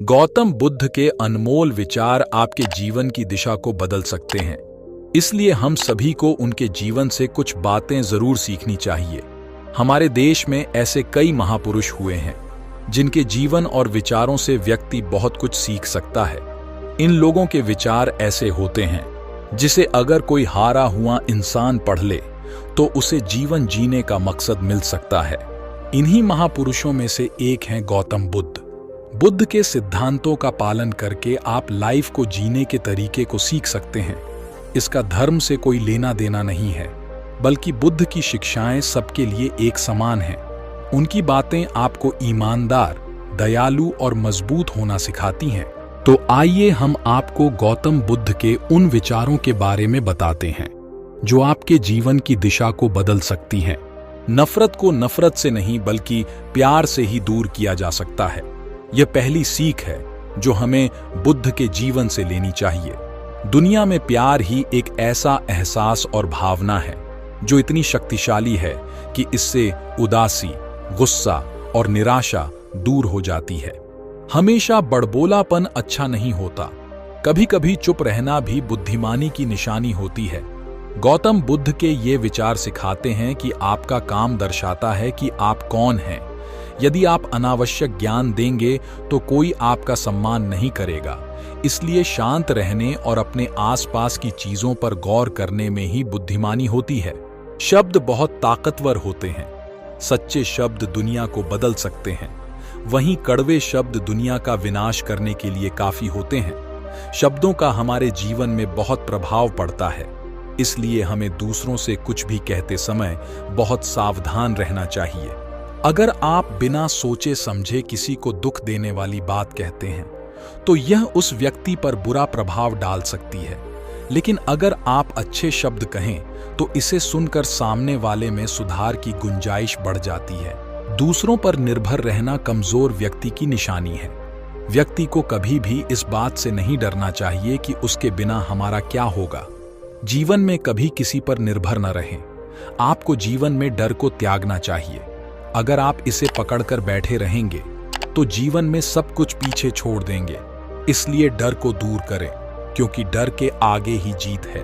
गौतम बुद्ध के अनमोल विचार आपके जीवन की दिशा को बदल सकते हैं। इसलिए हम सभी को उनके जीवन से कुछ बातें जरूर सीखनी चाहिए। हमारे देश में ऐसे कई महापुरुष हुए हैं जिनके जीवन और विचारों से व्यक्ति बहुत कुछ सीख सकता है। इन लोगों के विचार ऐसे होते हैं जिसे अगर कोई हारा हुआ इंसान पढ़ ले तो उसे जीवन जीने का मकसद मिल सकता है। इन्हीं महापुरुषों में से एक हैं गौतम बुद्ध। बुद्ध के सिद्धांतों का पालन करके आप लाइफ को जीने के तरीके को सीख सकते हैं। इसका धर्म से कोई लेना देना नहीं है, बल्कि बुद्ध की शिक्षाएं सबके लिए एक समान हैं। उनकी बातें आपको ईमानदार, दयालु और मजबूत होना सिखाती हैं। तो आइए हम आपको गौतम बुद्ध के उन विचारों के बारे में बताते हैं जो आपके जीवन की दिशा को बदल सकती हैं। नफरत को नफरत से नहीं बल्कि प्यार से ही दूर किया जा सकता है। यह पहली सीख है जो हमें बुद्ध के जीवन से लेनी चाहिए। दुनिया में प्यार ही एक ऐसा एहसास और भावना है जो इतनी शक्तिशाली है कि इससे उदासी, गुस्सा और निराशा दूर हो जाती है। हमेशा बड़बोलापन अच्छा नहीं होता। कभी कभी चुप रहना भी बुद्धिमानी की निशानी होती है। गौतम बुद्ध के ये विचार सिखाते हैं कि आपका काम दर्शाता है कि आप कौन हैं। यदि आप अनावश्यक ज्ञान देंगे तो कोई आपका सम्मान नहीं करेगा। इसलिए शांत रहने और अपने आसपास की चीजों पर गौर करने में ही बुद्धिमानी होती है। शब्द बहुत ताकतवर होते हैं। सच्चे शब्द दुनिया को बदल सकते हैं, वहीं कड़वे शब्द दुनिया का विनाश करने के लिए काफी होते हैं। शब्दों का हमारे जीवन में बहुत प्रभाव पड़ता है, इसलिए हमें दूसरों से कुछ भी कहते समय बहुत सावधान रहना चाहिए। अगर आप बिना सोचे समझे किसी को दुख देने वाली बात कहते हैं तो यह उस व्यक्ति पर बुरा प्रभाव डाल सकती है। लेकिन अगर आप अच्छे शब्द कहें तो इसे सुनकर सामने वाले में सुधार की गुंजाइश बढ़ जाती है। दूसरों पर निर्भर रहना कमजोर व्यक्ति की निशानी है। व्यक्ति को कभी भी इस बात से नहीं डरना चाहिए कि उसके बिना हमारा क्या होगा। जीवन में कभी किसी पर निर्भर न रहें। आपको जीवन में डर को त्यागना चाहिए। अगर आप इसे पकड़कर बैठे रहेंगे तो जीवन में सब कुछ पीछे छोड़ देंगे। इसलिए डर को दूर करें, क्योंकि डर के आगे ही जीत है।